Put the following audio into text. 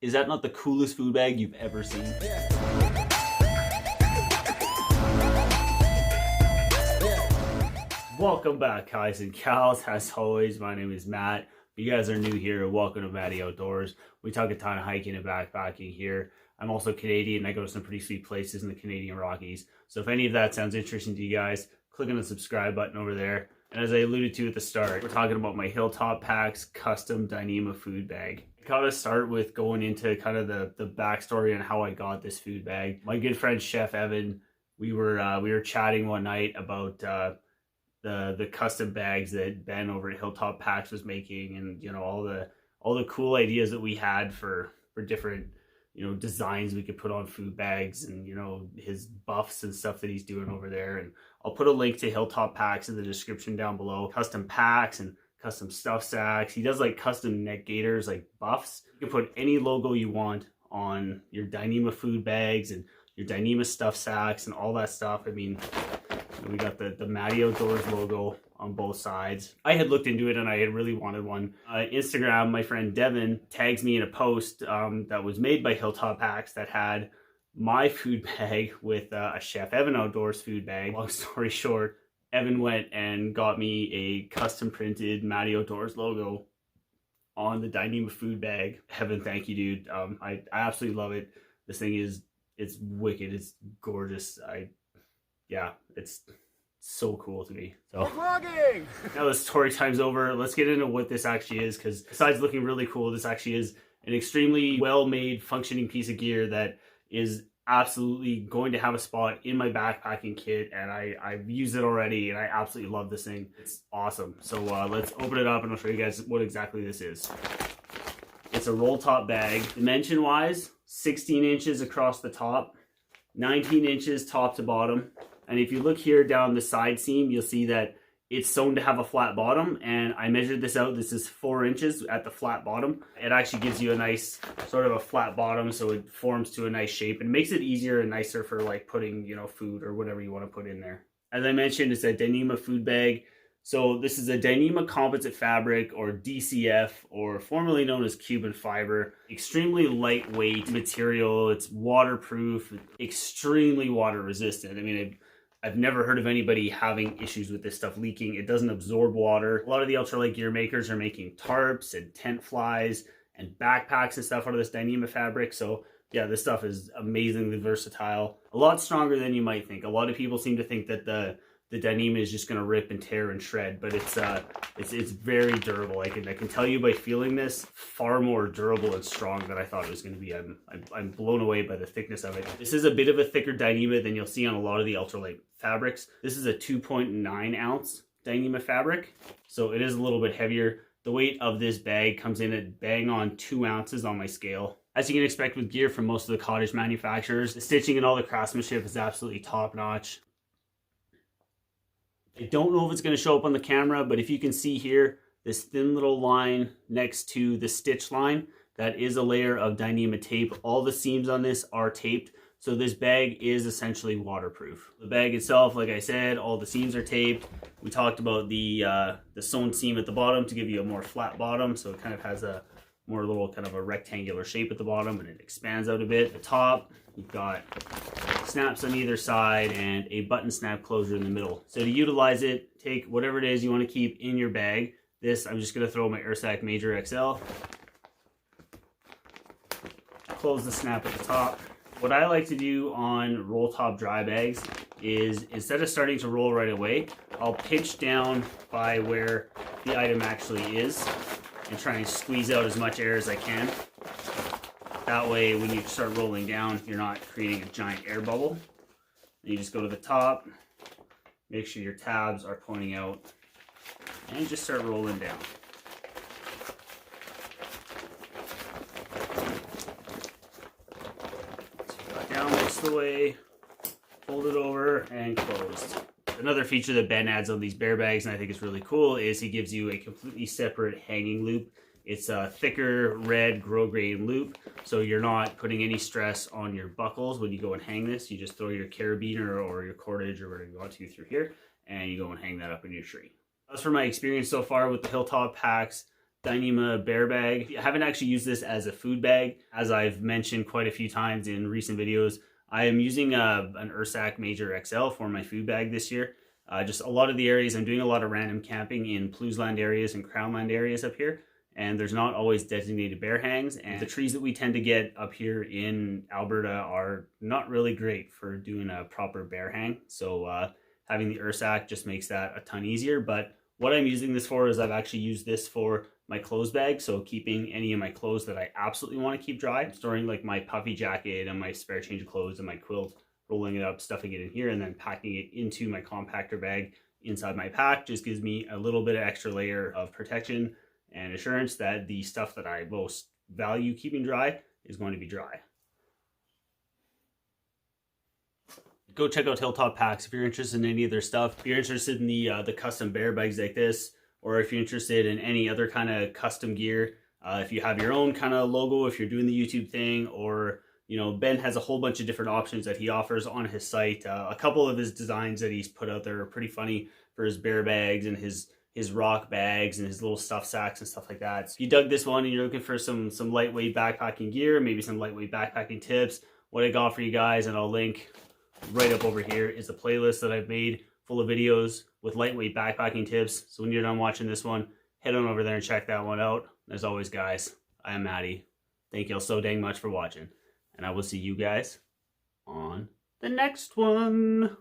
Is that not the coolest food bag you've ever seen? Welcome back, guys and gals. As always, my name is Matt. If you guys are new here, welcome to Matty Outdoors. We talk a ton of hiking and backpacking here. I'm also Canadian. I go to some pretty sweet places in the Canadian Rockies. So if any of that sounds interesting to you guys, click on the subscribe button over there. And as I alluded to at the start, we're talking about my Hilltop Packs Custom Dyneema food bag. I gotta start with going into kind of the backstory on how I got this food bag. My good friend Chef Evan, we were chatting one night about the custom bags that Ben over at Hilltop Packs was making, and you know, all the cool ideas that we had for different, you know, designs we could put on food bags, and you know, his buffs and stuff that he's doing over there. And I'll put a link to Hilltop Packs in the description down below. Custom packs and custom stuff sacks. He does like custom neck gaiters, like buffs. You can put any logo you want on your Dyneema food bags and your Dyneema stuff sacks and all that stuff. I mean, we got the Matty Outdoors logo on both sides. I had looked into it and I had really wanted one. Instagram, my friend Devin tags me in a post that was made by Hilltop Packs that had my food bag with a Chef Evan Outdoors food bag. Long story short, Evan went and got me a custom printed Matty Outdoors logo on the Dyneema food bag. Evan, thank you, dude. I absolutely love it. This thing it's wicked. It's gorgeous. Yeah, it's so cool to me. So now the story time's over. Let's get into what this actually is, because besides looking really cool, this actually is an extremely well-made, functioning piece of gear that is absolutely going to have a spot in my backpacking kit, and I've used it already and I absolutely love this thing. It's awesome. So let's open it up and I'll show you guys what exactly this is. It's a roll top bag. Dimension wise, 16 inches across the top, 19 inches top to bottom. And if you look here down the side seam, you'll see that it's sewn to have a flat bottom, and I measured this out. This is 4 inches at the flat bottom. It actually gives you a nice sort of a flat bottom, so it forms to a nice shape and makes it easier and nicer for like putting, you know, food or whatever you want to put in there. As I mentioned, it's a Dyneema food bag. So this is a Dyneema composite fabric, or DCF, or formerly known as cuben fiber. Extremely lightweight material. It's waterproof, extremely water resistant. I mean, I've never heard of anybody having issues with this stuff leaking. It doesn't absorb water. A lot of the ultralight gear makers are making tarps and tent flies and backpacks and stuff out of this Dyneema fabric. So yeah, this stuff is amazingly versatile. A lot stronger than you might think. A lot of people seem to think that the Dyneema is just gonna rip and tear and shred, but it's very durable. I can tell you by feeling this, far more durable and strong than I thought it was gonna be. I'm blown away by the thickness of it. This is a bit of a thicker Dyneema than you'll see on a lot of the ultralight fabrics. This is a 2.9 ounce Dyneema fabric, so it is a little bit heavier. The weight of this bag comes in at bang on 2 ounces on my scale. As you can expect with gear from most of the cottage manufacturers, the stitching and all the craftsmanship is absolutely top notch. I don't know if it's going to show up on the camera, but if you can see here, this thin little line next to the stitch line, that is a layer of Dyneema tape. All the seams on this are taped, so this bag is essentially waterproof. The bag itself, like I said, all the seams are taped. We talked about the sewn seam at the bottom to give you a more flat bottom, so it kind of has a more little kind of a rectangular shape at the bottom, and it expands out a bit. At the top, we've got snaps on either side and a button snap closure in the middle. So to utilize it, take whatever it is you want to keep in your bag. This, I'm just going to throw my Ursack Major XL. Close the snap at the top. What I like to do on roll top dry bags is, instead of starting to roll right away, I'll pinch down by where the item actually is and try and squeeze out as much air as I can. That way, when you start rolling down, you're not creating a giant air bubble. You just go to the top, make sure your tabs are pointing out, and just start rolling down. So you got down most of the way, fold it over, and closed. Another feature that Ben adds on these bear bags, and I think is really cool, is he gives you a completely separate hanging loop. It's a thicker red grosgrain loop, so you're not putting any stress on your buckles when you go and hang this. You just throw your carabiner or your cordage or whatever you want to through here, and you go and hang that up in your tree. As for my experience so far with the Hilltop Packs Dyneema bear bag. I haven't actually used this as a food bag. As I've mentioned quite a few times in recent videos, I am using an Ursack Major XL for my food bag this year. Just a lot of the areas, I'm doing a lot of random camping in Plousland areas and Crownland areas up here, and there's not always designated bear hangs, and the trees that we tend to get up here in Alberta are not really great for doing a proper bear hang. So having the Ursack just makes that a ton easier. But what I'm using this for is I've actually used this for my clothes bag, so keeping any of my clothes that I absolutely want to keep dry. I'm storing like my puffy jacket and my spare change of clothes and my quilt, rolling it up, stuffing it in here, and then packing it into my compactor bag inside my pack. Just gives me a little bit of extra layer of protection and assurance that the stuff that I most value keeping dry is going to be dry. Go check out Hilltop Packs if you're interested in any of their stuff. If you're interested in the custom bear bags like this, or if you're interested in any other kind of custom gear, if you have your own kind of logo, if you're doing the YouTube thing, or you know, Ben has a whole bunch of different options that he offers on his site. A couple of his designs that he's put out there are pretty funny for his bear bags and his rock bags and his little stuff sacks and stuff like that. So if you dug this one and you're looking for some lightweight backpacking gear, maybe some lightweight backpacking tips, what I got for you guys, and I'll link right up over here, is a playlist that I've made full of videos with lightweight backpacking tips. So when you're done watching this one, head on over there and check that one out. As always, guys, I am Matty. Thank you all so dang much for watching, and I will see you guys on the next one.